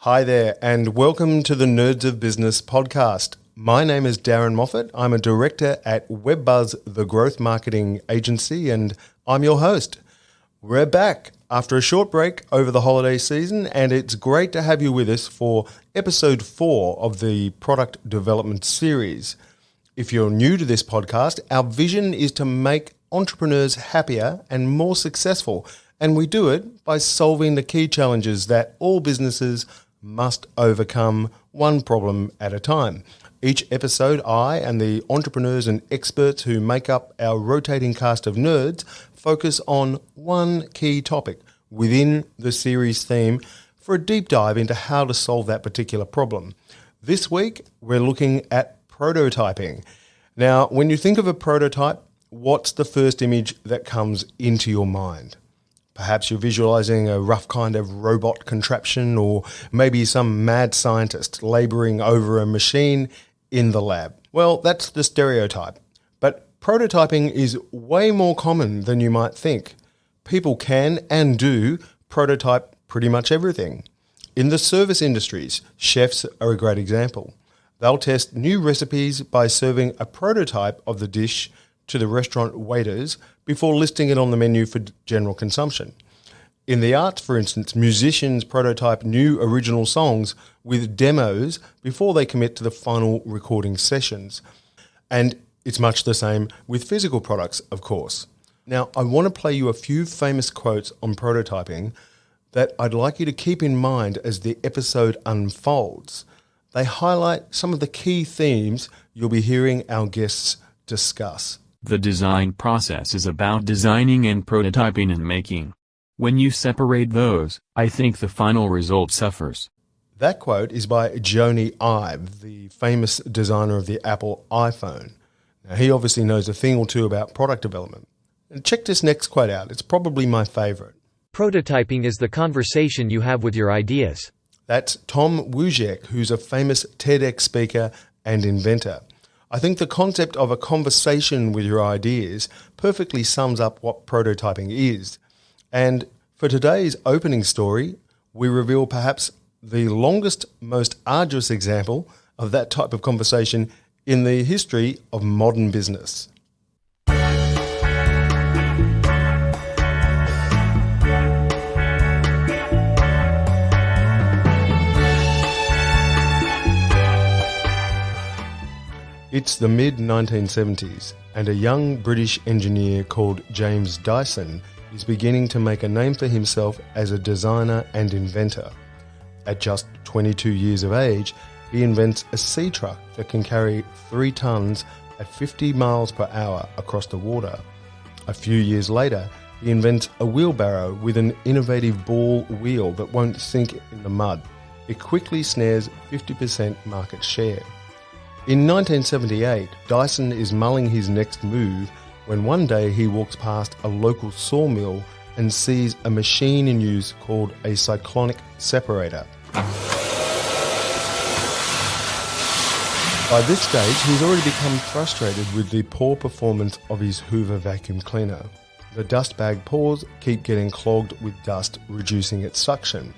Hi there, and welcome to the Nerds of Business podcast. My name is Darren Moffat. I'm a director at WebBuzz, the growth marketing agency, and I'm your host. We're back after a short break over the holiday season, and it's great to have you with us for episode 4 of the product development series. If you're new to this podcast, our vision is to make entrepreneurs happier and more successful, and we do it by solving the key challenges that all businesses must overcome one problem at a time. Each episode, I and the entrepreneurs and experts who make up our rotating cast of nerds focus on one key topic within the series theme for a deep dive into how to solve that particular problem. This week, we're looking at prototyping. Now, when you think of a prototype, what's the first image that comes into your mind? Perhaps you're visualizing a rough kind of robot contraption, or maybe some mad scientist laboring over a machine in the lab. Well, that's the stereotype. But prototyping is way more common than you might think. People can and do prototype pretty much everything. In the service industries, chefs are a great example. They'll test new recipes by serving a prototype of the dish to the restaurant waiters before listing it on the menu for general consumption. In the arts, for instance, musicians prototype new original songs with demos before they commit to the final recording sessions. And it's much the same with physical products, of course. Now, I want to play you a few famous quotes on prototyping that I'd like you to keep in mind as the episode unfolds. They highlight some of the key themes you'll be hearing our guests discuss. The design process is about designing and prototyping and making. When you separate those, I think the final result suffers. That quote is by Jony Ive, the famous designer of the Apple iPhone. Now, he obviously knows a thing or two about product development. And check this next quote out. It's probably my favorite. Prototyping is the conversation you have with your ideas. That's Tom Wujek, who's a famous TEDx speaker and inventor. I think the concept of a conversation with your ideas perfectly sums up what prototyping is. And for today's opening story, we reveal perhaps the longest, most arduous example of that type of conversation in the history of modern business. It's the mid-1970s, and a young British engineer called James Dyson is beginning to make a name for himself as a designer and inventor. At just 22 years of age, he invents a sea truck that can carry 3 tons at 50 miles per hour across the water. A few years later, he invents a wheelbarrow with an innovative ball wheel that won't sink in the mud. It quickly snares 50% market share. In 1978, Dyson is mulling his next move when one day he walks past a local sawmill and sees a machine in use called a cyclonic separator. By this stage, he's already become frustrated with the poor performance of his Hoover vacuum cleaner. The dust bag pores keep getting clogged with dust, reducing its suction.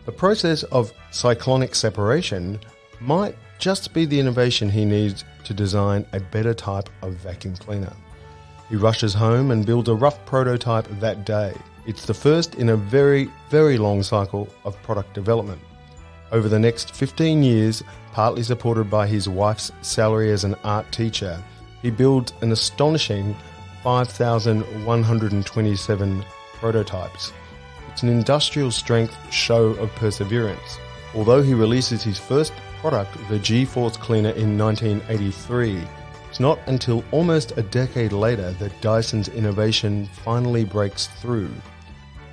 The process of cyclonic separation might just be the innovation he needs to design a better type of vacuum cleaner. He rushes home and builds a rough prototype that day. It's the first in a very, very long cycle of product development. Over the next 15 years, partly supported by his wife's salary as an art teacher, he builds an astonishing 5,127 prototypes. It's an industrial strength show of perseverance. Although he releases his first product, the G-Force cleaner, in 1983, it's not until almost a decade later that Dyson's innovation finally breaks through.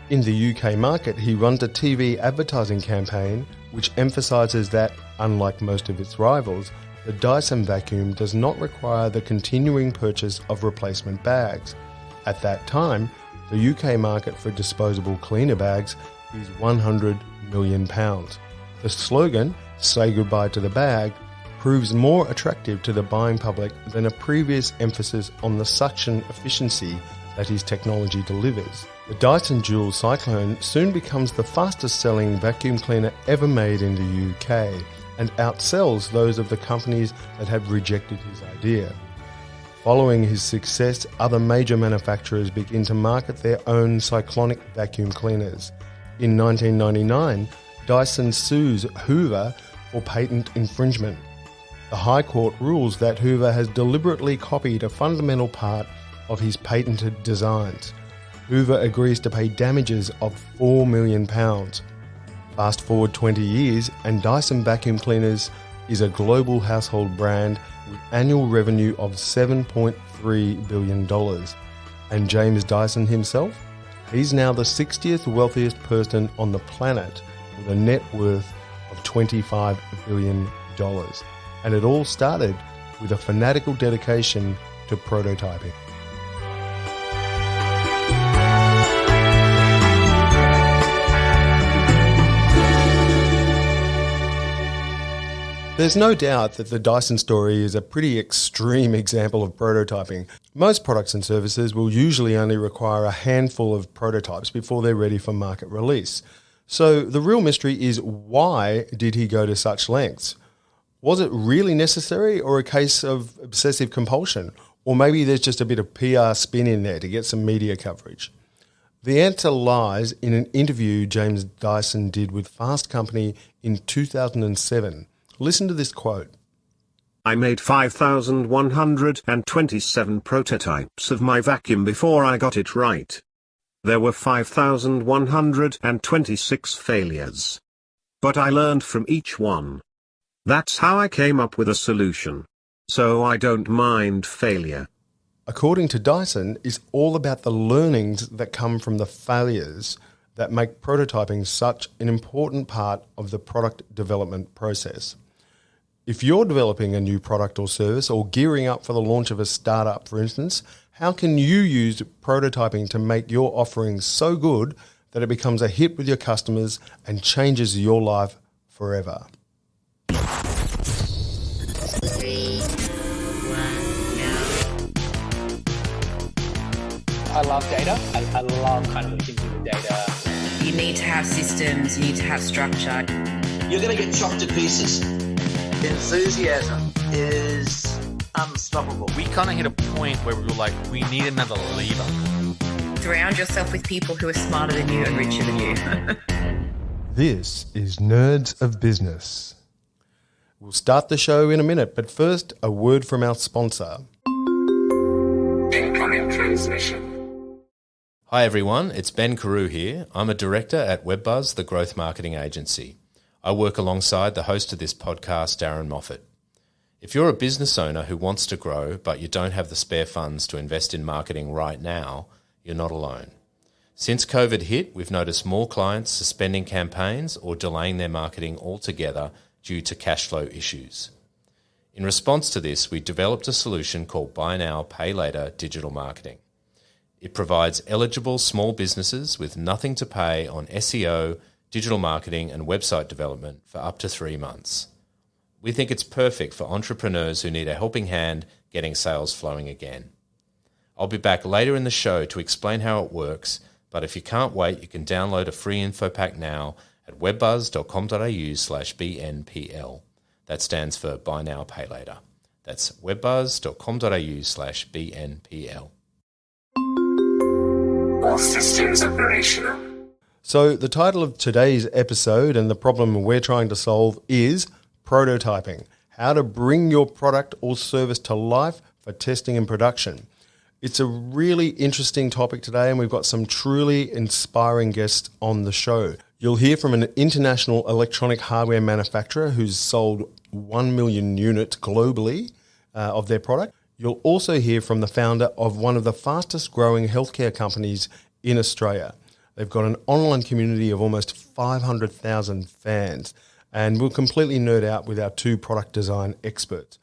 In the UK market, he runs a TV advertising campaign which emphasises that, unlike most of its rivals, the Dyson vacuum does not require the continuing purchase of replacement bags. At that time, the UK market for disposable cleaner bags is £100 million. The slogan, "Say goodbye to the bag," proves more attractive to the buying public than a previous emphasis on the suction efficiency that his technology delivers. The Dyson Dual Cyclone soon becomes the fastest selling vacuum cleaner ever made in the UK and outsells those of the companies that have rejected his idea. Following his success, other major manufacturers begin to market their own cyclonic vacuum cleaners. In 1999, Dyson sues Hoover for patent infringement. The High Court rules that Hoover has deliberately copied a fundamental part of his patented designs. Hoover agrees to pay damages of £4 million. Fast forward 20 years and Dyson Vacuum Cleaners is a global household brand with annual revenue of $7.3 billion. And James Dyson himself? He's now the 60th wealthiest person on the planet with a net worth of $25 billion. And it all started with a fanatical dedication to prototyping. There's no doubt that the Dyson story is a pretty extreme example of prototyping. Most products and services will usually only require a handful of prototypes before they're ready for market release. So the real mystery is, why did he go to such lengths? Was it really necessary, or a case of obsessive compulsion? Or maybe there's just a bit of PR spin in there to get some media coverage. The answer lies in an interview James Dyson did with Fast Company in 2007. Listen to this quote. I made 5,127 prototypes of my vacuum before I got it right. There were 5,126 failures. But I learned from each one. That's how I came up with a solution. So I don't mind failure. According to Dyson, it's all about the learnings that come from the failures that make prototyping such an important part of the product development process. If you're developing a new product or service, or gearing up for the launch of a startup, for instance, how can you use prototyping to make your offering so good that it becomes a hit with your customers and changes your life forever? I love data. I love kind of thinking with data. You need to have systems, you need to have structure. You're going to get chopped to pieces. Enthusiasm is unstoppable. We kind of hit a point where we were like, we need another lever. Surround yourself with people who are smarter than you and richer than you. This is Nerds of Business. We'll start the show in a minute, but first, a word from our sponsor. Incoming transmission. Hi everyone, it's Ben Carew here. I'm a director at WebBuzz, the growth marketing agency. I work alongside the host of this podcast, Darren Moffat. If you're a business owner who wants to grow but you don't have the spare funds to invest in marketing right now, you're not alone. Since COVID hit, we've noticed more clients suspending campaigns or delaying their marketing altogether due to cash flow issues. In response to this, we developed a solution called Buy Now, Pay Later digital marketing. It provides eligible small businesses with nothing to pay on SEO, digital marketing and website development for up to 3 months. We think it's perfect for entrepreneurs who need a helping hand getting sales flowing again. I'll be back later in the show to explain how it works, but if you can't wait, you can download a free info pack now at webbuzz.com.au/BNPL. That stands for Buy Now, Pay Later. That's webbuzz.com.au/BNPL. All systems operational. So the title of today's episode and the problem we're trying to solve is prototyping, how to bring your product or service to life for testing and production. It's a really interesting topic today, and we've got some truly inspiring guests on the show. You'll hear from an international electronic hardware manufacturer who's sold 1 million units globally of their product. You'll also hear from the founder of one of the fastest growing healthcare companies in Australia. They've got an online community of almost 500,000 fans, and we'll completely nerd out with our 2 product design experts.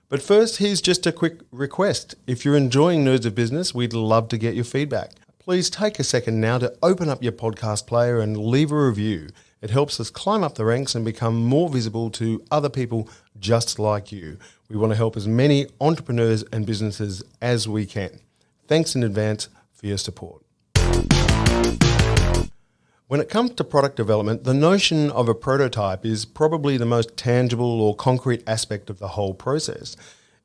But first, here's just a quick request. If you're enjoying Nerds of Business, we'd love to get your feedback. Please take a second now to open up your podcast player and leave a review. It helps us climb up the ranks and become more visible to other people just like you. We want to help as many entrepreneurs and businesses as we can. Thanks in advance for your support. When it comes to product development, the notion of a prototype is probably the most tangible or concrete aspect of the whole process.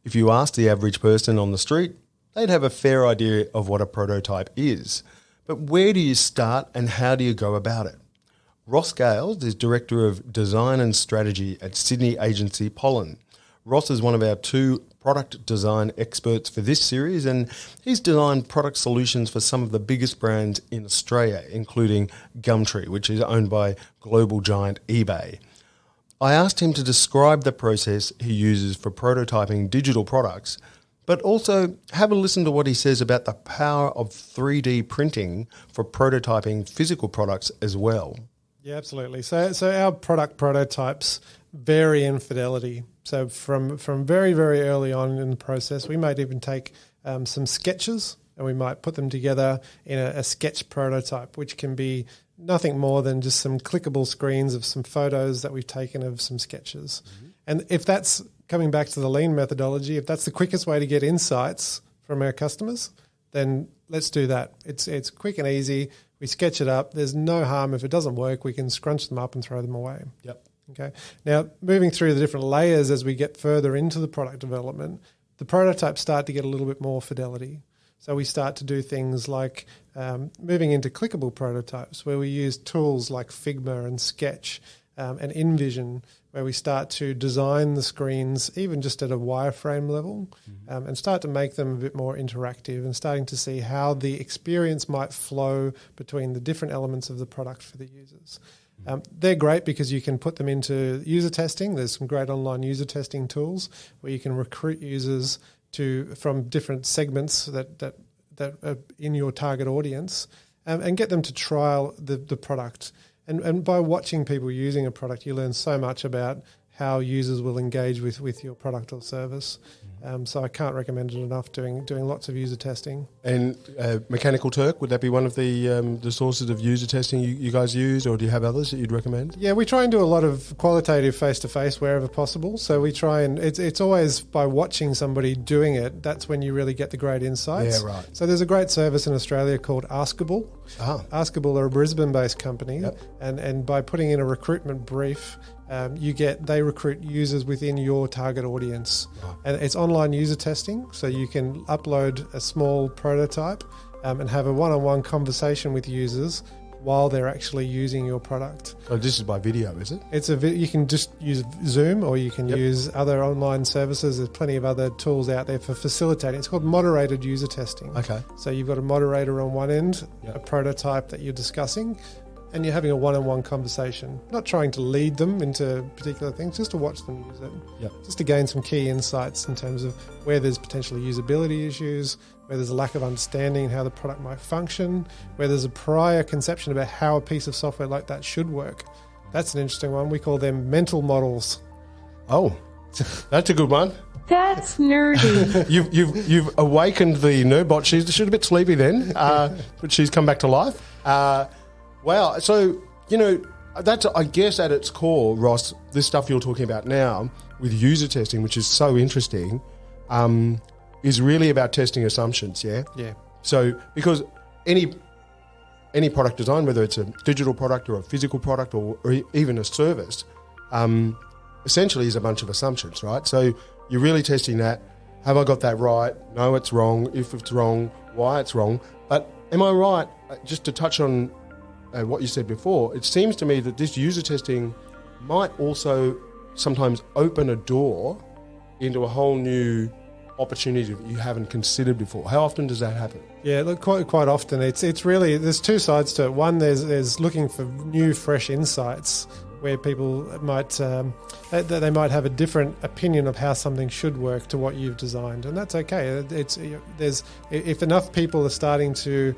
If you ask the average person on the street, they'd have a fair idea of what a prototype is. But where do you start and how do you go about it? Ross Gales is Director of Design and Strategy at Sydney agency Pollen. Ross is one of our 2 product design experts for this series, and he's designed product solutions for some of the biggest brands in Australia, including Gumtree, which is owned by global giant eBay. I asked him to describe the process he uses for prototyping digital products, but also have a listen to what he says about the power of 3D printing for prototyping physical products as well. Yeah, absolutely. So our product prototypes vary in fidelity. So from very, very early on in the process, we might even take some sketches and we might put them together in a sketch prototype, which can be nothing more than just some clickable screens of some photos that we've taken of some sketches. Mm-hmm. And if that's coming back to the lean methodology, if that's the quickest way to get insights from our customers, then let's do that. It's quick and easy. We sketch it up. There's no harm. If it doesn't work, we can scrunch them up and throw them away. Yep. Okay. Now, moving through the different layers as we get further into the product development, the prototypes start to get a little bit more fidelity. So we start to do things like moving into clickable prototypes where we use tools like Figma and Sketch and InVision, where we start to design the screens even just at a wireframe level and start to make them a bit more interactive and starting to see how the experience might flow between the different elements of the product for the users. They're great because you can put them into user testing. There's some great online user testing tools where you can recruit users from different segments that are in your target audience and get them to trial the product. And by watching people using a product, you learn so much about how users will engage with your product or service. So I can't recommend it enough, doing lots of user testing. And Mechanical Turk, would that be one of the sources of user testing you guys use, or do you have others that you'd recommend? Yeah, we try and do a lot of qualitative face-to-face wherever possible. So we try and it's always by watching somebody doing it, that's when you really get the great insights. Yeah, right. So there's a great service in Australia called Askable. Askable are a Brisbane-based company, and by putting in a recruitment brief, they recruit users within your target audience. Right. And it's online user testing, so you can upload a small prototype and have a one-on-one conversation with users while they're actually using your product. So this is by video, is it? You can just use Zoom or you can use other online services. There's plenty of other tools out there for facilitating. It's called moderated user testing. Okay. So you've got a moderator on one end, a prototype that you're discussing, and you're having a one-on-one conversation, not trying to lead them into particular things, just to watch them use it, just to gain some key insights in terms of where there's potentially usability issues, where there's a lack of understanding how the product might function, where there's a prior conception about how a piece of software like that should work. That's an interesting one. We call them mental models. Oh, that's a good one. That's nerdy. You've awakened the nerdbot. She's a bit sleepy then, but she's come back to life. Wow. So, that's, I guess, at its core, Ross, this stuff you're talking about now with user testing, which is so interesting, is really about testing assumptions, yeah? Yeah. So, because any product design, whether it's a digital product or a physical product or even a service, essentially is a bunch of assumptions, right? So you're really testing that. Have I got that right? No, it's wrong. If it's wrong, why it's wrong. But am I right, just to touch on what you said before, it seems to me that this user testing might also sometimes open a door into a whole new opportunity that you haven't considered before. How often does that happen? Yeah, look, quite often. It's really, there's two sides to it. One, there's looking for new, fresh insights where people might they might have a different opinion of how something should work to what you've designed, and that's okay. If enough people are starting to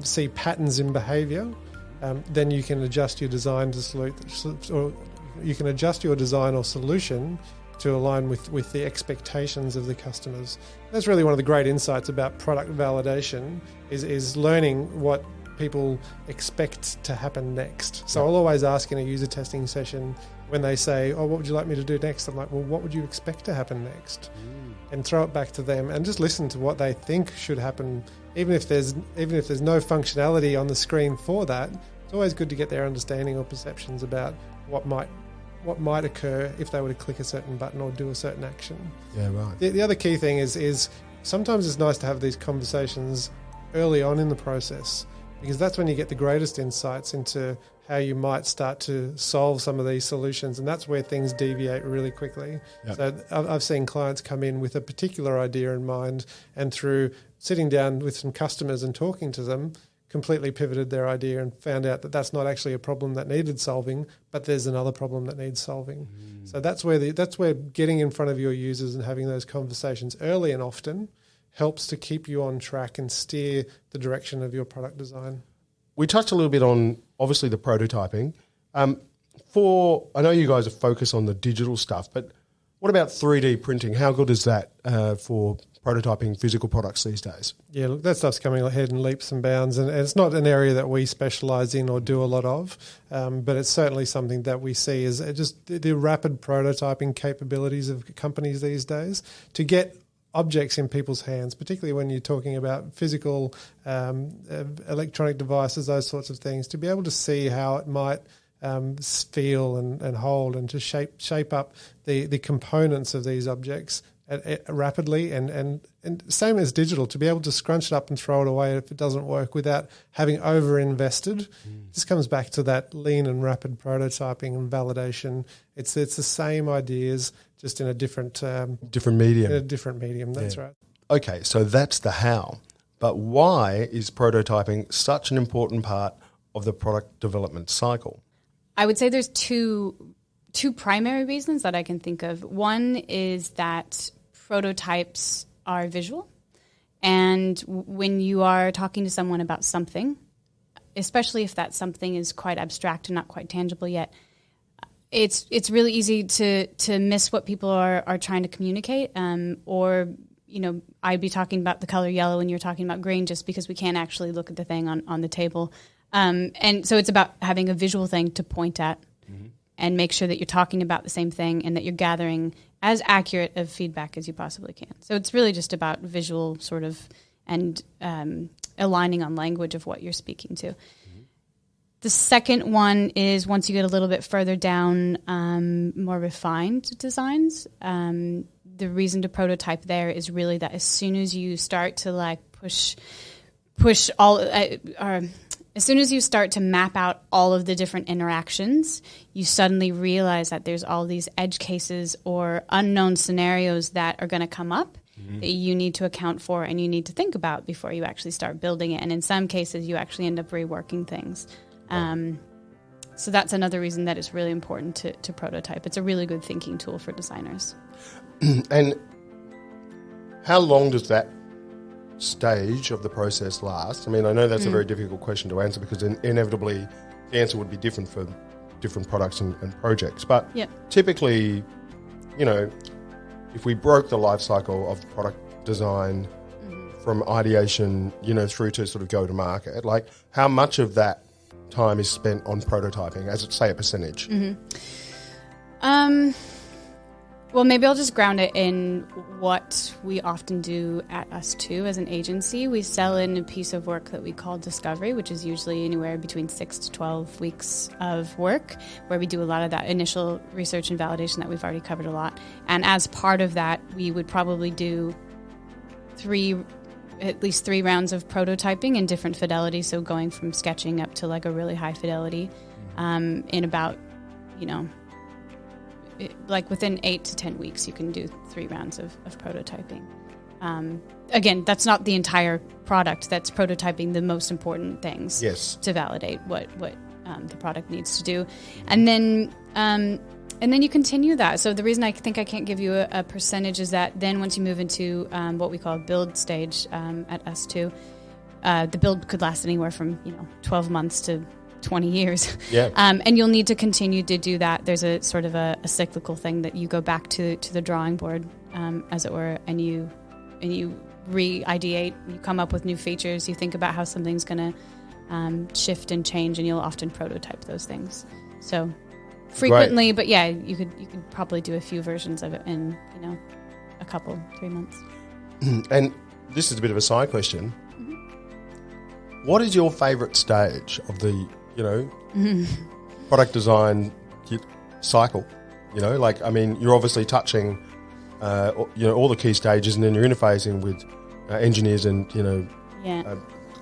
see patterns in behaviour, then you can adjust your design or you can adjust your design or solution to align with the expectations of the customers. That's really one of the great insights about product validation is learning what people expect to happen next. So I'll always ask in a user testing session when they say, oh, what would you like me to do next? I'm like, well, what would you expect to happen next? And throw it back to them and just listen to what they think should happen. Even if there's no functionality on the screen for that, it's always good to get their understanding or perceptions about what might occur if they were to click a certain button or do a certain action. Yeah, right. The other key thing is sometimes it's nice to have these conversations early on in the process, because that's when you get the greatest insights into how you might start to solve some of these solutions, and that's where things deviate really quickly. Yep. So I've seen clients come in with a particular idea in mind, and through sitting down with some customers and talking to them, completely pivoted their idea and found out that that's not actually a problem that needed solving, but there's another problem that needs solving. So that's where getting in front of your users and having those conversations early and often helps to keep you on track and steer the direction of your product design. We touched a little bit on, obviously, the prototyping. I know you guys are focused on the digital stuff, but what about 3D printing? How good is that for prototyping physical products these days? Yeah, look, that stuff's coming ahead in leaps and bounds, and it's not an area that we specialise in or do a lot of, but it's certainly something that we see as just the rapid prototyping capabilities of companies these days to get objects in people's hands, particularly when you're talking about physical electronic devices, those sorts of things, to be able to see how it might feel and hold, and to shape up the components of these objects rapidly, and same as digital, to be able to scrunch it up and throw it away if it doesn't work without having over-invested. This comes back to that lean and rapid prototyping and validation. It's the same ideas, just in a different medium. In a different medium, that's right. Okay, so that's the how. But why is prototyping such an important part of the product development cycle? I would say there's two primary reasons that I can think of. One is that prototypes are visual, and when you are talking to someone about something, especially if that something is quite abstract and not quite tangible yet, it's really easy to miss what people are trying to communicate, or I'd be talking about the color yellow and you're talking about green just because we can't actually look at the thing on the table. And so it's about having a visual thing to point at and make sure that you're talking about the same thing and that you're gathering as accurate of feedback as you possibly can. So it's really just about visual sort of and aligning on language of what you're speaking to. The second one is once you get a little bit further down, more refined designs. The reason to prototype there is really that as soon as you start to push all, as soon as you start to map out all of the different interactions, you suddenly realize that there's all these edge cases or unknown scenarios that are going to come up that you need to account for and you need to think about before you actually start building it. And in some cases, you actually end up reworking things. So that's another reason that it's really important to prototype. It's a really good thinking tool for designers. And how long does that stage of the process last? I mean, I know that's a very difficult question to answer because inevitably the answer would be different for different products and projects. But typically, if we broke the life cycle of product design from ideation, through to sort of go to market, like how much of that time is spent on prototyping, as say a percentage? Well, maybe I'll just ground it in what we often do at us2 as an agency. We sell in a piece of work that we call discovery, which is usually anywhere between 6 to 12 weeks of work, where we do a lot of that initial research and validation that we've already covered a lot. And as part of that, we would probably do at least three rounds of prototyping in different fidelity, so going from sketching up to like a really high fidelity in about, like within 8 to 10 weeks, you can do 3 rounds of prototyping. Again, that's not the entire product. That's prototyping the most important things to validate what the product needs to do. And then you continue that. So the reason I think I can't give you a percentage is that then once you move into what we call build stage at us2, the build could last anywhere from 12 months to 20 years. And you'll need to continue to do that. There's a sort of a cyclical thing that you go back to the drawing board, as it were, and you re-ideate, you come up with new features, you think about how something's going to shift and change, and you'll often prototype those things. So frequently, but you could probably do a few versions of it in a couple, 3 months. And this is a bit of a side question. What is your favourite stage of the product design cycle. Like, I mean, you're obviously touching, all the key stages, and then you're interfacing with engineers and,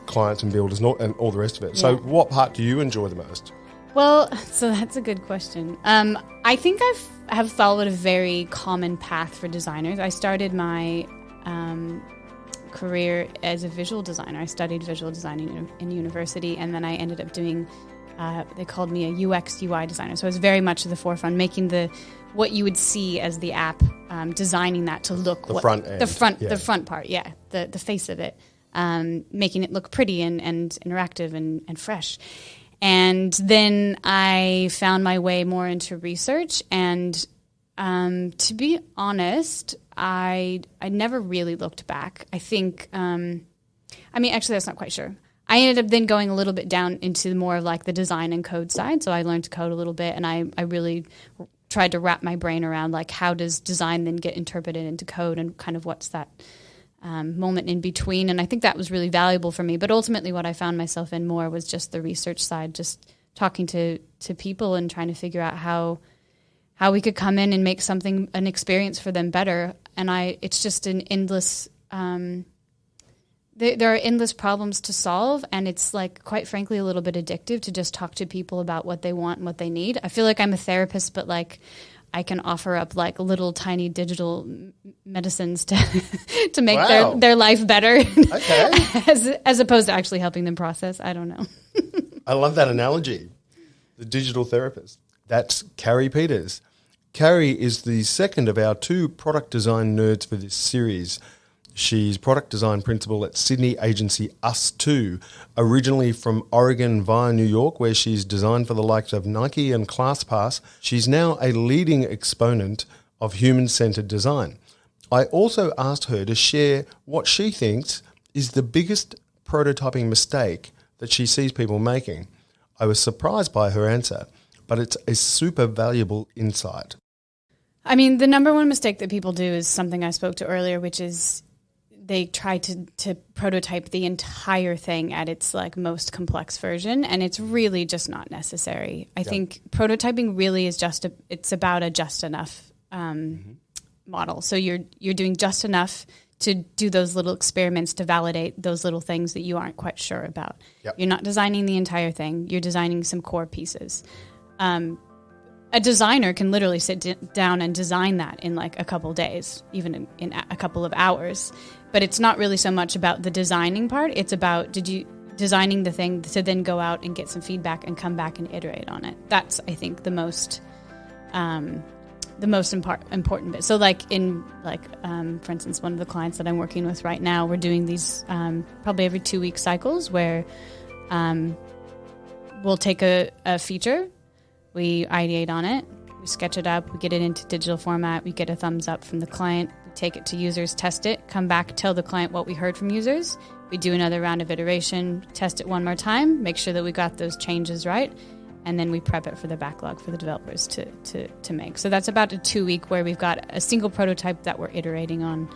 clients and builders and all the rest of it. So what part do you enjoy the most? Well, so that's a good question. I think have followed a very common path for designers. I started my career as a visual designer. I studied visual design in university, and then I ended up doing, they called me a UX UI designer. So I was very much at the forefront, making what you would see as the app, designing that to look the front end. The front part, the face of it, making it look pretty and interactive and fresh. And then I found my way more into research, and to be honest, I never really looked back. I think, actually that's not quite sure. I ended up then going a little bit down into more of like the design and code side. So I learned to code a little bit, and I really tried to wrap my brain around like how does design then get interpreted into code, and kind of what's that moment in between. And I think that was really valuable for me. But ultimately what I found myself in more was just the research side, just talking to people and trying to figure out how we could come in and make an experience for them better. And it's just an endless, there are endless problems to solve. And it's like, quite frankly, a little bit addictive to just talk to people about what they want and what they need. I feel like I'm a therapist, but like I can offer up like little tiny digital medicines to make their life better, as opposed to actually helping them process. I don't know. I love that analogy, the digital therapist. That's Carrie Peters. Carrie is the second of our 2 product design nerds for this series. She's product design principal at Sydney agency Us2, originally from Oregon via New York, where she's designed for the likes of Nike and ClassPass. She's now a leading exponent of human-centered design. I also asked her to share what she thinks is the biggest prototyping mistake that she sees people making. I was surprised by her answer, but it's a super valuable insight. I mean, the number one mistake that people do is something I spoke to earlier, which is they try to prototype the entire thing at its like most complex version, and it's really just not necessary. I think prototyping really is it's about a just enough model. So you're doing just enough to do those little experiments to validate those little things that you aren't quite sure about. Yep. You're not designing the entire thing. You're designing some core pieces. A designer can literally sit down and design that in like a couple days, even in a couple of hours. But it's not really so much about the designing part. It's about designing the thing to then go out and get some feedback and come back and iterate on it. That's, I think, the most important bit. So like for instance, one of the clients that I'm working with right now, we're doing these probably every 2-week cycles where we'll take a feature, we ideate on it, we sketch it up, we get it into digital format, we get a thumbs up from the client, we take it to users, test it, come back, tell the client what we heard from users, we do another round of iteration, test it one more time, make sure that we got those changes right, and then we prep it for the backlog for the developers to make. So that's about a 2-week where we've got a single prototype that we're iterating on,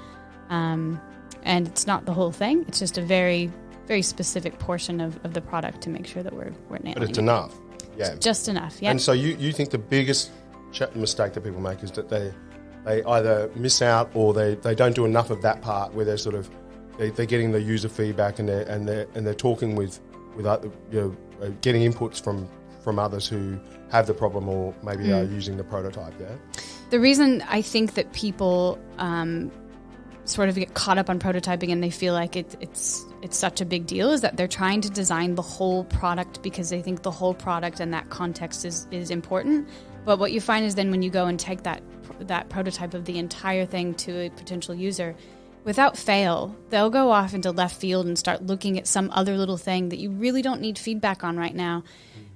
and it's not the whole thing, it's just a very, very specific portion of the product to make sure that we're nailing it. But it's enough. Yeah. Just enough, yeah. And so you think the biggest mistake that people make is that they either miss out or they don't do enough of that part where they're sort of they're getting the user feedback and they're talking with other, getting inputs from others who have the problem or maybe are using the prototype. Yeah. The reason I think that people sort of get caught up on prototyping and they feel like it's such a big deal is that they're trying to design the whole product because they think the whole product and that context is important. But what you find is then when you go and take that prototype of the entire thing to a potential user, without fail, they'll go off into left field and start looking at some other little thing that you really don't need feedback on right now.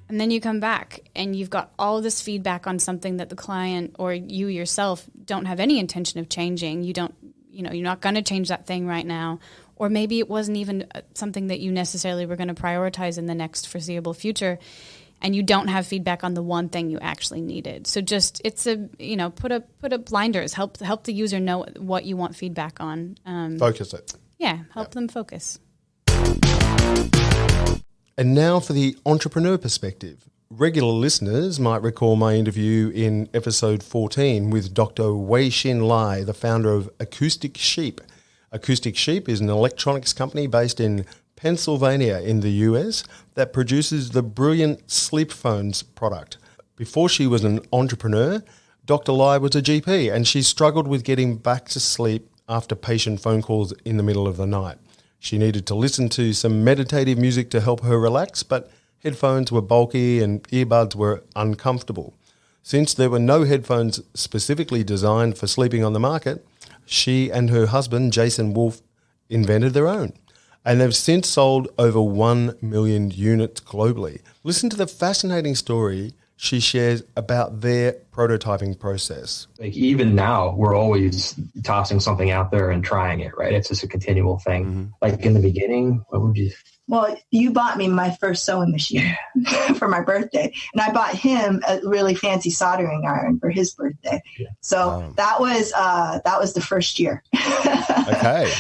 And then you come back and you've got all this feedback on something that the client or you yourself don't have any intention of changing. You're not going to change that thing right now. Or maybe it wasn't even something that you necessarily were going to prioritize in the next foreseeable future. And you don't have feedback on the one thing you actually needed. So just put up blinders, help the user know what you want feedback on. Focus it. Yeah, help them focus. And now for the entrepreneur perspective. Regular listeners might recall my interview in episode 14 with Dr. Shin, the founder of Acoustic Sheep. Acoustic Sheep is an electronics company based in Pennsylvania in the US that produces the brilliant Sleep Phones product. Before she was an entrepreneur, Dr. Lai was a GP and she struggled with getting back to sleep after patient phone calls in the middle of the night. She needed to listen to some meditative music to help her relax, but headphones were bulky and earbuds were uncomfortable. Since there were no headphones specifically designed for sleeping on the market, she and her husband, Jason Wolf, invented their own. And they've since sold over 1 million units globally. Listen to the fascinating story she shares about their prototyping process. Like even now, we're always tossing something out there and trying it, right? It's just a continual thing. Mm-hmm. Like in the beginning, what would you... Well, you bought me my first sewing machine for my birthday, and I bought him a really fancy soldering iron for his birthday. Yeah. So that was the first year. Okay.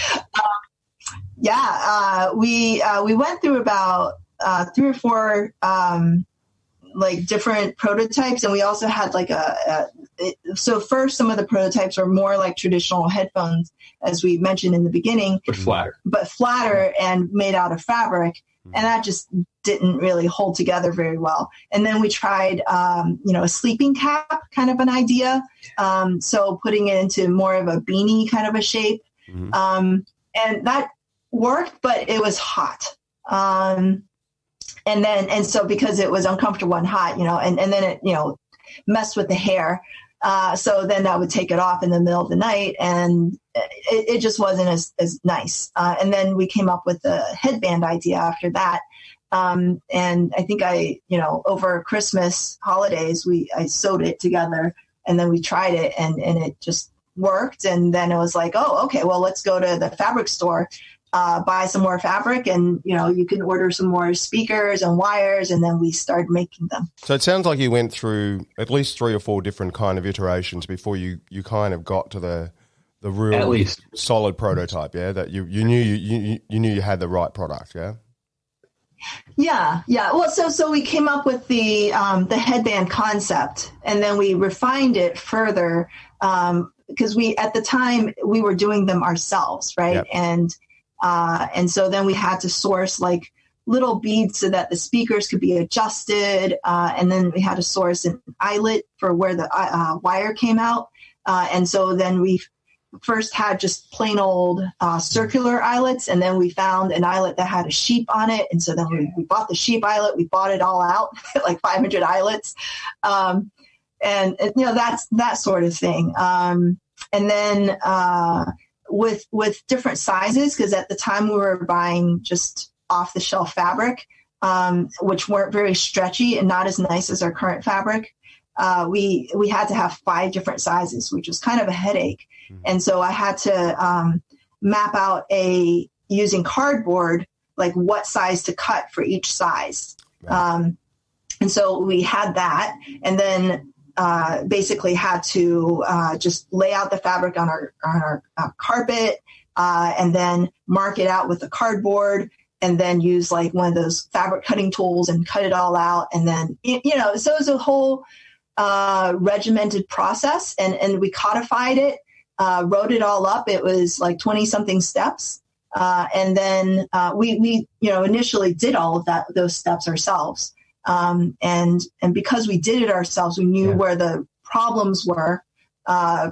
We went through about 3 or 4 like different prototypes, and we also had like so first some of the prototypes were more like traditional headphones, as we mentioned in the beginning, but flatter and made out of fabric, and that just didn't really hold together very well. And then we tried a sleeping cap kind of an idea, so putting it into more of a beanie kind of a shape, and that worked, but it was hot. And so because it was uncomfortable and hot, and then it, messed with the hair. So then I would take it off in the middle of the night, and it just wasn't as nice. And then we came up with the headband idea after that. And I think over Christmas holidays, I sewed it together, and then we tried it, and it just worked. And then it was like, oh, okay, well, let's go to the fabric store, buy some more fabric, and you can order some more speakers and wires, and then we started making them. So it sounds like you went through at least 3 or 4 different kind of iterations before you kind of got to the real at least solid prototype. Yeah, that you knew you had the right product. Yeah. Well, so we came up with the headband concept, and then we refined it further because at the time we were doing them ourselves, right? Yep. And so then we had to source like little beads so that the speakers could be adjusted. And then we had to source an eyelet for where the wire came out. And so then we first had just plain old circular eyelets. And then we found an eyelet that had a sheep on it. And so then we bought the sheep eyelet. We bought it all out, like 500 eyelets. And that's that sort of thing. And then with different sizes, because at the time we were buying just off the shelf fabric, which weren't very stretchy and not as nice as our current fabric. We had to have 5 different sizes, which was kind of a headache. Mm-hmm. And so I had to map out using cardboard, like what size to cut for each size. Right. And so we had that, and then basically had to just lay out the fabric on our carpet, and then mark it out with the cardboard, and then use like one of those fabric cutting tools and cut it all out. And then, so it was a whole regimented process, and we codified it, wrote it all up. It was like 20 something steps. And then we initially did all of those steps ourselves. And because we did it ourselves, we knew where the problems were,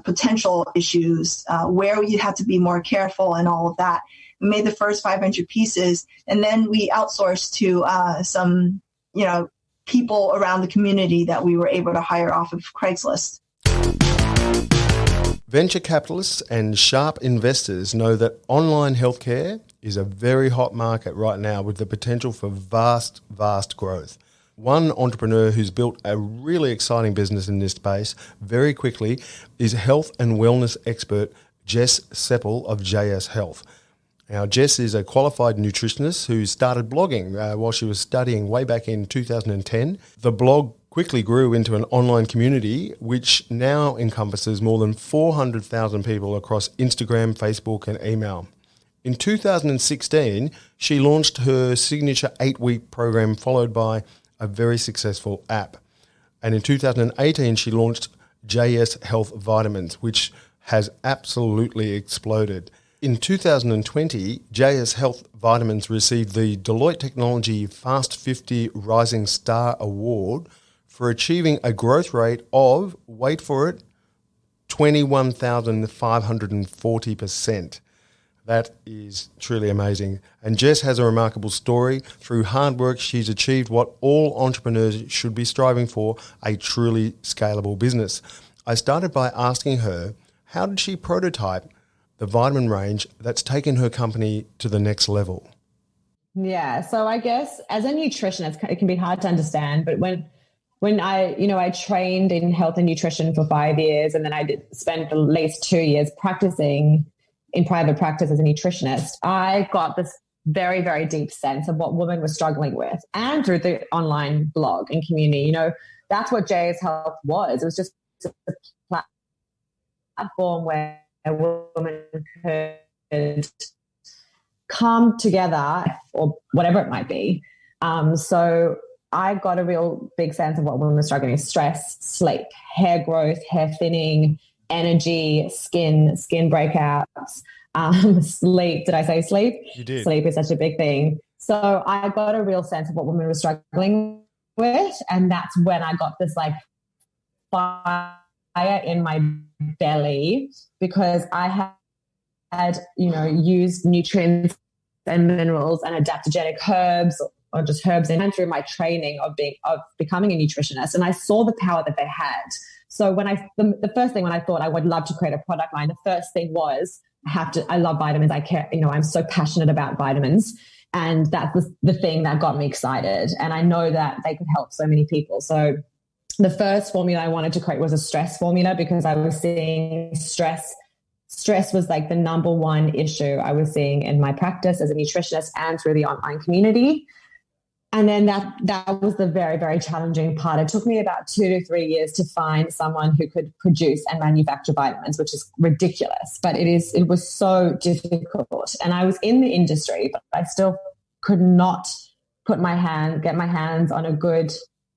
potential issues, where you had to be more careful and all of that. We made the first 500 pieces, and then we outsourced to some, people around the community that we were able to hire off of Craigslist. Venture capitalists and sharp investors know that online healthcare is a very hot market right now with the potential for vast, vast growth. One entrepreneur who's built a really exciting business in this space very quickly is health and wellness expert Jess Seppel of JS Health. Now, Jess is a qualified nutritionist who started blogging while she was studying way back in 2010. The blog quickly grew into an online community which now encompasses more than 400,000 people across Instagram, Facebook and email. In 2016, she launched her signature 8-week program, followed by a very successful app. And in 2018, she launched JS Health Vitamins, which has absolutely exploded. In 2020, JS Health Vitamins received the Deloitte Technology Fast 50 Rising Star Award for achieving a growth rate of, wait for it, 21,540%. That is truly amazing. And Jess has a remarkable story. Through hard work, she's achieved what all entrepreneurs should be striving for, a truly scalable business. I started by asking her, how did she prototype the vitamin range that's taken her company to the next level? Yeah, so I guess as a nutritionist, it can be hard to understand, but when I trained in health and nutrition for 5 years, and then I spent at least 2 years practicing in private practice as a nutritionist, I got this very, very deep sense of what women were struggling with, and through the online blog and community. That's what JS Health was. It was just a platform where women could come together, or whatever it might be. So I got a real big sense of what women were struggling with: stress, sleep, hair growth, hair thinning, energy, skin breakouts, sleep. Did I say sleep? You did. Sleep is such a big thing. So I got a real sense of what women were struggling with. And that's when I got this fire in my belly, because I had used nutrients and minerals and adaptogenic herbs, or just herbs, and through my training of becoming a nutritionist. And I saw the power that they had. So the first thing when I thought I would love to create a product line, the first thing was I love vitamins. I care, I'm so passionate about vitamins. And that's the thing that got me excited. And I know that they could help so many people. So the first formula I wanted to create was a stress formula, because I was seeing stress was like the number one issue I was seeing in my practice as a nutritionist and through the online community. And then that was the very, very challenging part. It took me about 2 to 3 years to find someone who could produce and manufacture vitamins, which is ridiculous, but it was so difficult. And I was in the industry, but I still could not get my hands on a good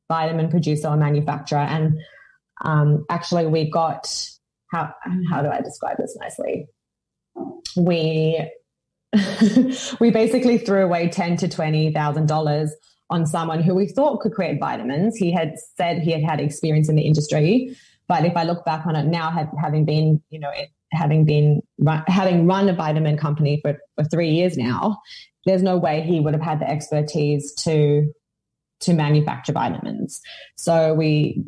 vitamin producer or manufacturer. And actually we got, how do I describe this nicely? We basically threw away $10,000 to $20,000 on someone who we thought could create vitamins. He had said he had experience in the industry, but if I look back on it now, having run a vitamin company for 3 years now, there's no way he would have had the expertise to manufacture vitamins. So we,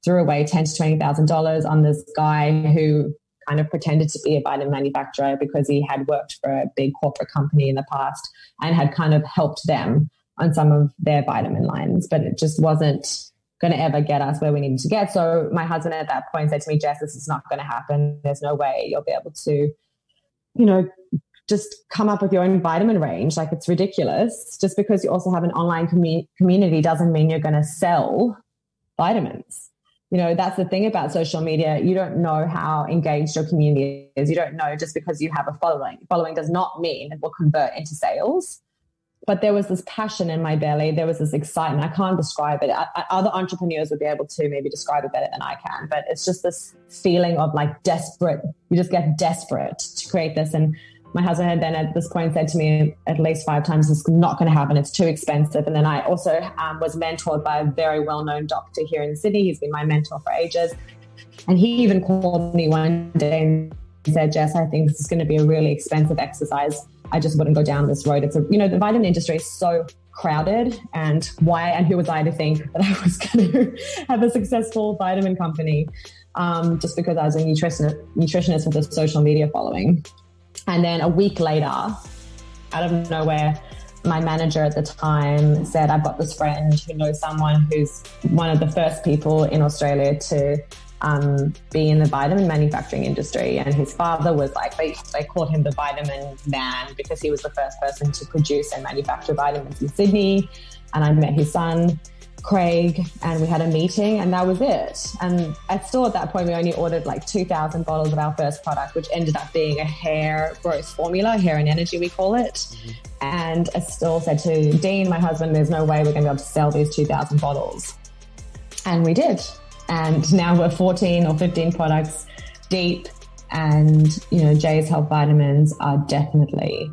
threw away $10,000 to $20,000 on this guy who kind of pretended to be a vitamin manufacturer because he had worked for a big corporate company in the past and had kind of helped them on some of their vitamin lines, but it just wasn't going to ever get us where we needed to get. So my husband at that point said to me, Jess, this is not going to happen. There's no way you'll be able to, just come up with your own vitamin range. Like, it's ridiculous. Just because you also have an online community doesn't mean you're going to sell vitamins. That's the thing about social media. You don't know how engaged your community is. You don't know just because you have a following. Following does not mean it will convert into sales. But there was this passion in my belly. There was this excitement. I can't describe it. Other entrepreneurs would be able to maybe describe it better than I can. But it's just this feeling of desperate. You just get desperate to create this. And my husband had then at this point said to me at least 5 times, this is not going to happen. It's too expensive. And then I also was mentored by a very well-known doctor here in Sydney. He's been my mentor for ages. And he even called me one day and said, Jess, I think this is going to be a really expensive exercise. I just wouldn't go down this road. It's the vitamin industry is so crowded, and who was I to think that I was going to have a successful vitamin company just because I was a nutritionist with a social media following. And then a week later, out of nowhere, my manager at the time said, I've got this friend who knows someone who's one of the first people in Australia to be in the vitamin manufacturing industry. And his father was they called him the vitamin man because he was the first person to produce and manufacture vitamins in Sydney. And I met his son. Craig, and we had a meeting, and that was it. And at that point, we only ordered like 2,000 bottles of our first product, which ended up being a hair growth formula, hair and energy, we call it. Mm-hmm. And I still said to Dean, my husband, there's no way we're going to be able to sell these 2,000 bottles. And we did. And now we're 14 or 15 products deep. And, Jay's Health vitamins are definitely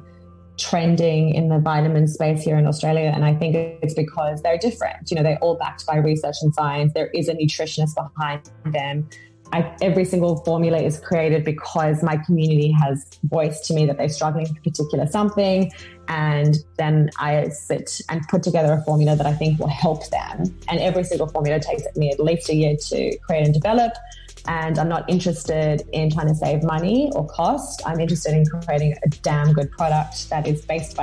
trending in the vitamin space here in Australia. And I think it's because they're different. They're all backed by research and science. There is a nutritionist behind them. Every single formula is created because my community has voiced to me that they're struggling with a particular something. And then I sit and put together a formula that I think will help them. And every single formula takes me at least a year to create and develop. And I'm not interested in trying to save money or cost. I'm interested in creating a damn good product that is based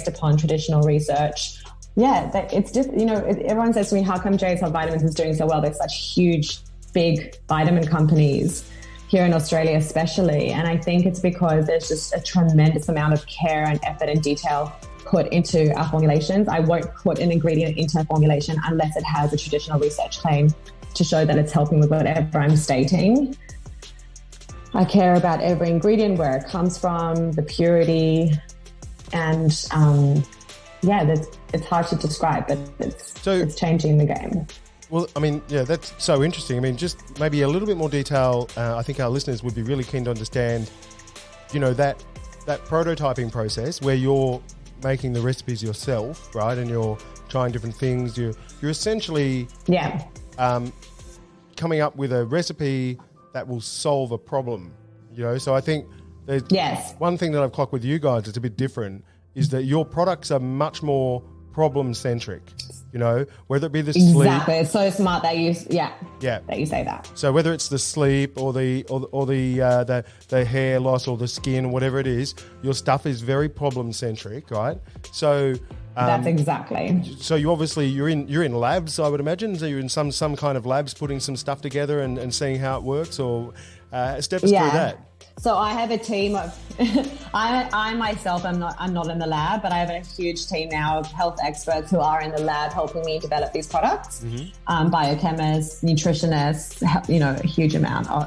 upon traditional research. Yeah, it's just, everyone says to me, how come Jay's Health Vitamins is doing so well? They're such huge, big vitamin companies here in Australia especially. And I think it's because there's just a tremendous amount of care and effort and detail put into our formulations. I won't put an ingredient into a formulation unless it has a traditional research claim to show that it's helping with whatever I'm stating. I care about every ingredient, where it comes from, the purity, and it's hard to describe, but it's changing the game. Well, that's so interesting. Just maybe a little bit more detail. I think our listeners would be really keen to understand, that prototyping process where you're making the recipes yourself, right? And you're trying different things. You're essentially coming up with a recipe that will solve a problem. So I think there's one thing that I've clocked with you guys that's a bit different is that your products are much more problem-centric. Whether it be the sleep. Exactly, it's so smart that you that you say that. So whether it's the sleep or the hair loss or the skin, whatever it is, your stuff is very problem-centric, right? So that's exactly. So you're in labs, I would imagine. So you're in some kind of labs putting some stuff together and seeing how it works, or step us through that. So I have a team of, I myself am not in the lab, but I have a huge team now of health experts who are in the lab helping me develop these products. Mm-hmm. Biochemists, nutritionists,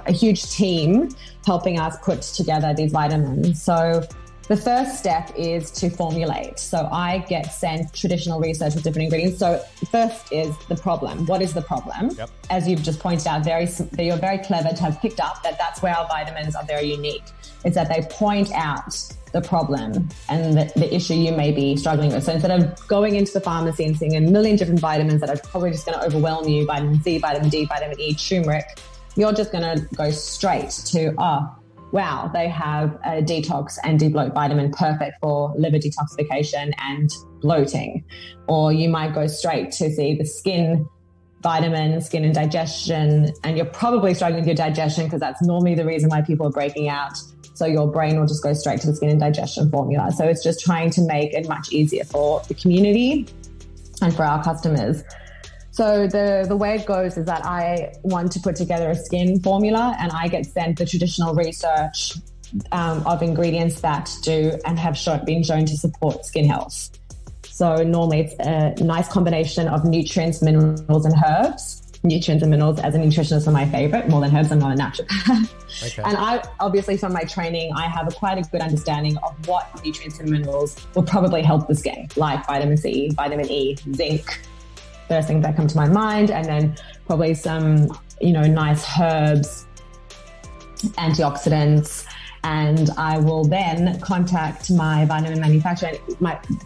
a huge team helping us put together these vitamins. So the first step is to formulate. So I get sent traditional research with different ingredients. So first is the problem. What is the problem? Yep. As you've just pointed out, you're very clever to have picked up that that's where our vitamins are very unique. It's that they point out the problem and the issue you may be struggling with. So instead of going into the pharmacy and seeing a million different vitamins that are probably just going to overwhelm you, vitamin C, vitamin D, vitamin E, turmeric, you're just going to go straight to, wow, they have a detox and debloat vitamin perfect for liver detoxification and bloating. Or you might go straight to see the skin vitamin, skin and digestion, and you're probably struggling with your digestion because that's normally the reason why people are breaking out. So your brain will just go straight to the skin and digestion formula. So it's just trying to make it much easier for the community and for our customers. So the way it goes is that I want to put together a skin formula, and I get sent the traditional research of ingredients that do and have been shown to support skin health. So normally it's a nice combination of nutrients, minerals, and herbs. Nutrients and minerals, as a nutritionist, are my favorite, more than herbs. I'm not a naturopath. Okay. And I obviously, from my training, I have quite a good understanding of what nutrients and minerals will probably help the skin, like vitamin C, vitamin E, zinc. First things that come to my mind, and then probably some, nice herbs, antioxidants, and I will then contact my vitamin manufacturer.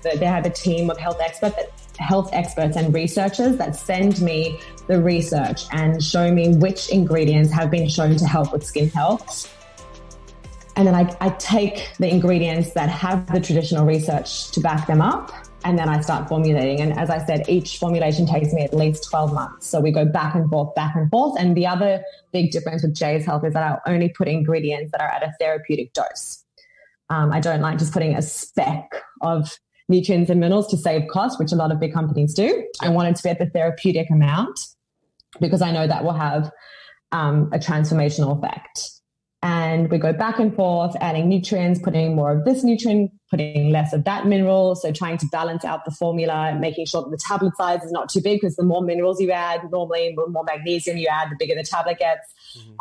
They have a team of health experts and researchers that send me the research and show me which ingredients have been shown to help with skin health. And then I take the ingredients that have the traditional research to back them up, and then I start formulating. And as I said, each formulation takes me at least 12 months. So we go back and forth. And the other big difference with Jay's Health is that I'll only put ingredients that are at a therapeutic dose. I don't like just putting a speck of nutrients and minerals to save costs, which a lot of big companies do. I want it to be at the therapeutic amount because I know that will have a transformational effect. And we go back and forth, adding nutrients, putting more of this nutrient, putting less of that mineral. So trying to balance out the formula, making sure that the tablet size is not too big, because the more minerals you add, normally the more magnesium you add, the bigger the tablet gets,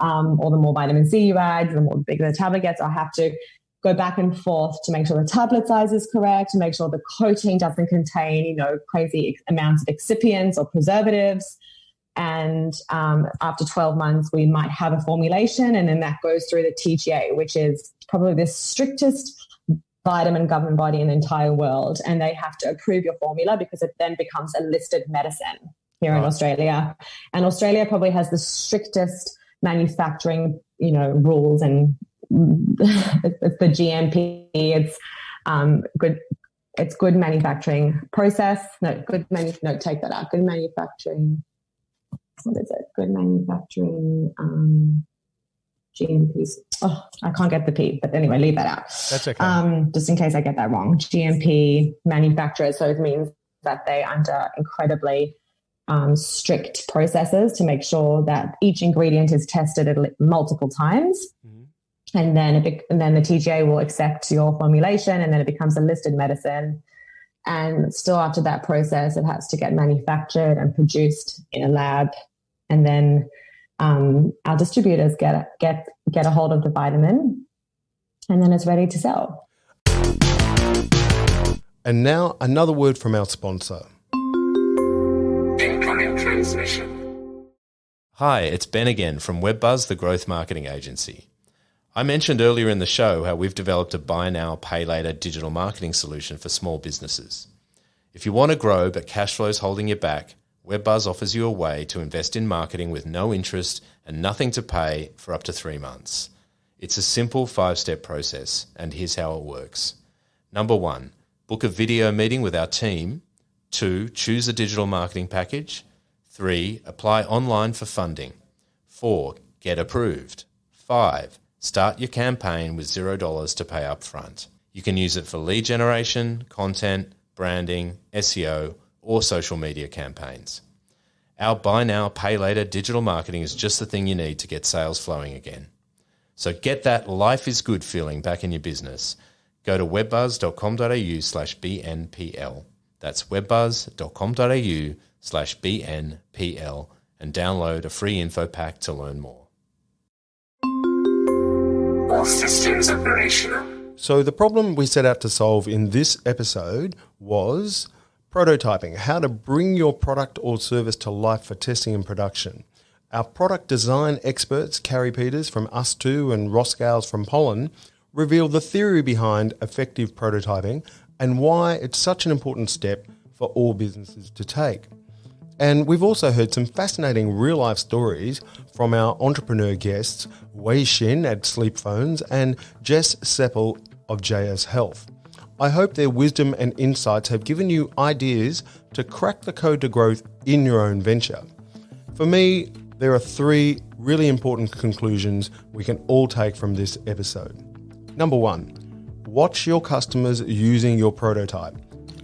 or the more vitamin C you add, the more bigger the tablet gets. I have to go back and forth to make sure the tablet size is correct, to make sure the coating doesn't contain, crazy amounts of excipients or preservatives. And after 12 months, we might have a formulation, and then that goes through the TGA, which is probably the strictest vitamin government body in the entire world. And they have to approve your formula because it then becomes a listed medicine here in Australia. And Australia probably has the strictest manufacturing, rules, and it's the GMP. It's good. It's good manufacturing process. Take that out. Good manufacturing. What is it? Good manufacturing, GMP. Oh, I can't get the P, but anyway, leave that out. That's okay. Just in case I get that wrong. GMP manufacturers. So it means that they under incredibly strict processes to make sure that each ingredient is tested multiple times. And then the TGA will accept your formulation, and then it becomes a listed medicine. And still after that process, it has to get manufactured and produced in a lab. And then our distributors get a hold of the vitamin, and then it's ready to sell. And now another word from our sponsor. Incoming transmission. Hi, it's Ben again from WebBuzz, the growth marketing agency. I mentioned earlier in the show how we've developed a buy now, pay later digital marketing solution for small businesses. If you want to grow but cash flow's holding you back, WebBuzz offers you a way to invest in marketing with no interest and nothing to pay for up to 3 months. It's a simple 5-step process, and here's how it works. Number 1, book a video meeting with our team. 2, choose a digital marketing package. 3, apply online for funding. 4, get approved. 5, start your campaign with $0 to pay up front. You can use it for lead generation, content, branding, SEO, or social media campaigns. Our buy now, pay later digital marketing is just the thing you need to get sales flowing again. So get that life is good feeling back in your business. Go to webbuzz.com.au/BNPL. That's webbuzz.com.au/BNPL and download a free info pack to learn more. All systems operational. So the problem we set out to solve in this episode was prototyping, how to bring your product or service to life for testing and production. Our product design experts, Carrie Peters from Us2 and Ross Gales from Pollen, reveal the theory behind effective prototyping and why it's such an important step for all businesses to take. And we've also heard some fascinating real-life stories from our entrepreneur guests, Shin at Sleep Phones and Jess Seppel of JS Health. I hope their wisdom and insights have given you ideas to crack the code to growth in your own venture. For me, there are 3 really important conclusions we can all take from this episode. Number 1, watch your customers using your prototype.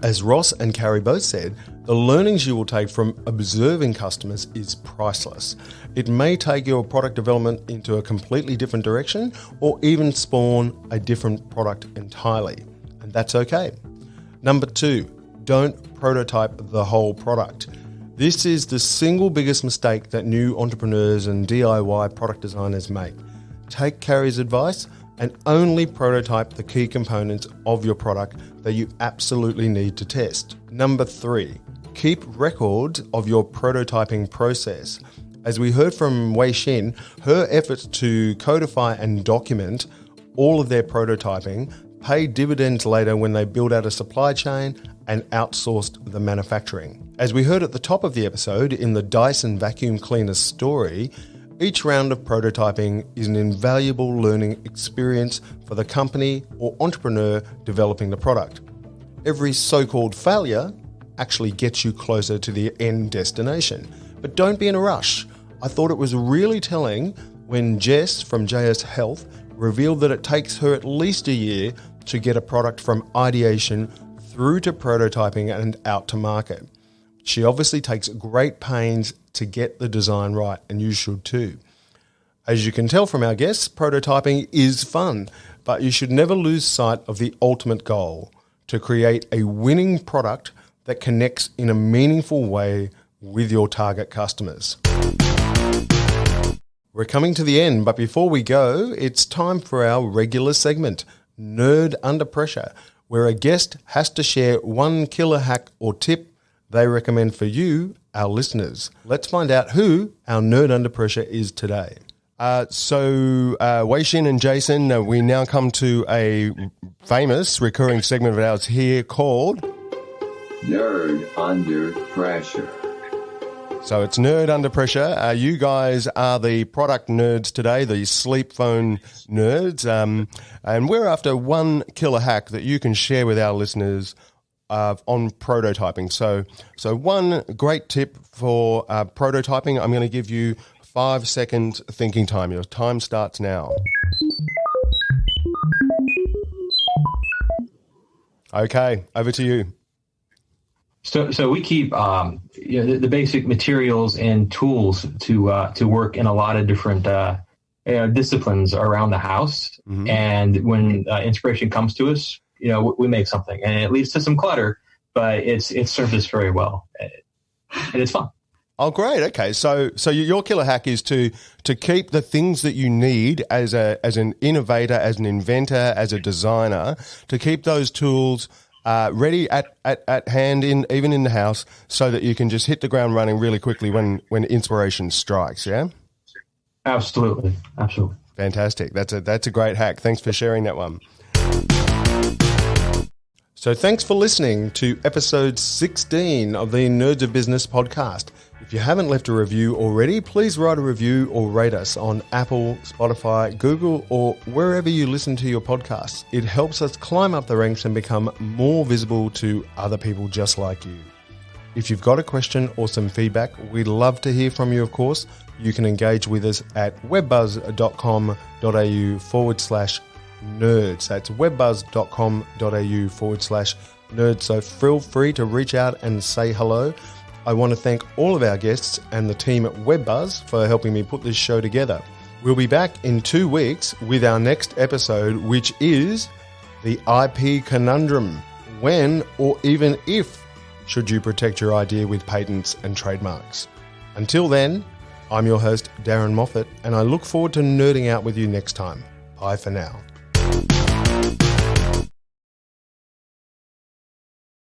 As Ross and Carrie both said, the learnings you will take from observing customers is priceless. It may take your product development into a completely different direction or even spawn a different product entirely, and that's okay. Number 2, don't prototype the whole product. This is the single biggest mistake that new entrepreneurs and DIY product designers make. Take Carrie's advice and only prototype the key components of your product that you absolutely need to test. Number 3, keep records of your prototyping process. As we heard from Shin, her efforts to codify and document all of their prototyping paid dividends later when they built out a supply chain and outsourced the manufacturing. As we heard at the top of the episode in the Dyson vacuum cleaner story, each round of prototyping is an invaluable learning experience for the company or entrepreneur developing the product. Every so-called failure actually gets you closer to the end destination. But don't be in a rush. I thought it was really telling when Jess from JS Health revealed that it takes her at least a year to get a product from ideation through to prototyping and out to market. She obviously takes great pains to get the design right, and you should too. As you can tell from our guests, prototyping is fun, but you should never lose sight of the ultimate goal, to create a winning product that connects in a meaningful way with your target customers. We're coming to the end, but before we go, it's time for our regular segment, Nerd Under Pressure, where a guest has to share one killer hack or tip they recommend for you, our listeners. Let's find out who our Nerd Under Pressure is today. Shin and Jason, we now come to a famous recurring segment of ours here called Nerd Under Pressure. So it's Nerd Under Pressure. You guys are the product nerds today, the sleep phone nerds, and we're after one killer hack that you can share with our listeners on prototyping. So one great tip for prototyping, I'm going to give you 5 seconds thinking time. Your time starts now. Okay, over to you. So we keep the basic materials and tools to work in a lot of different disciplines around the house. Mm-hmm. And when inspiration comes to us, we make something, and it leads to some clutter, but it's served us very well, and it's fun. Oh, great. Okay. So your killer hack is to keep the things that you need as an innovator, as an inventor, as a designer, to keep those tools ready at hand, even in the house, so that you can just hit the ground running really quickly when inspiration strikes. Yeah. Absolutely. Fantastic. That's a great hack. Thanks for sharing that one. So thanks for listening to episode 16 of the Nerds of Business podcast. If you haven't left a review already, please write a review or rate us on Apple, Spotify, Google, or wherever you listen to your podcasts. It helps us climb up the ranks and become more visible to other people just like you. If you've got a question or some feedback, we'd love to hear from you, of course. You can engage with us at webbuzz.com.au/nerds. That's webbuzz.com.au/nerds. So feel free to reach out and say hello. I want to thank all of our guests and the team at WebBuzz for helping me put this show together. We'll be back in 2 weeks with our next episode, which is the IP conundrum. When or even if should you protect your idea with patents and trademarks? Until then, I'm your host, Darren Moffat, and I look forward to nerding out with you next time. Bye for now.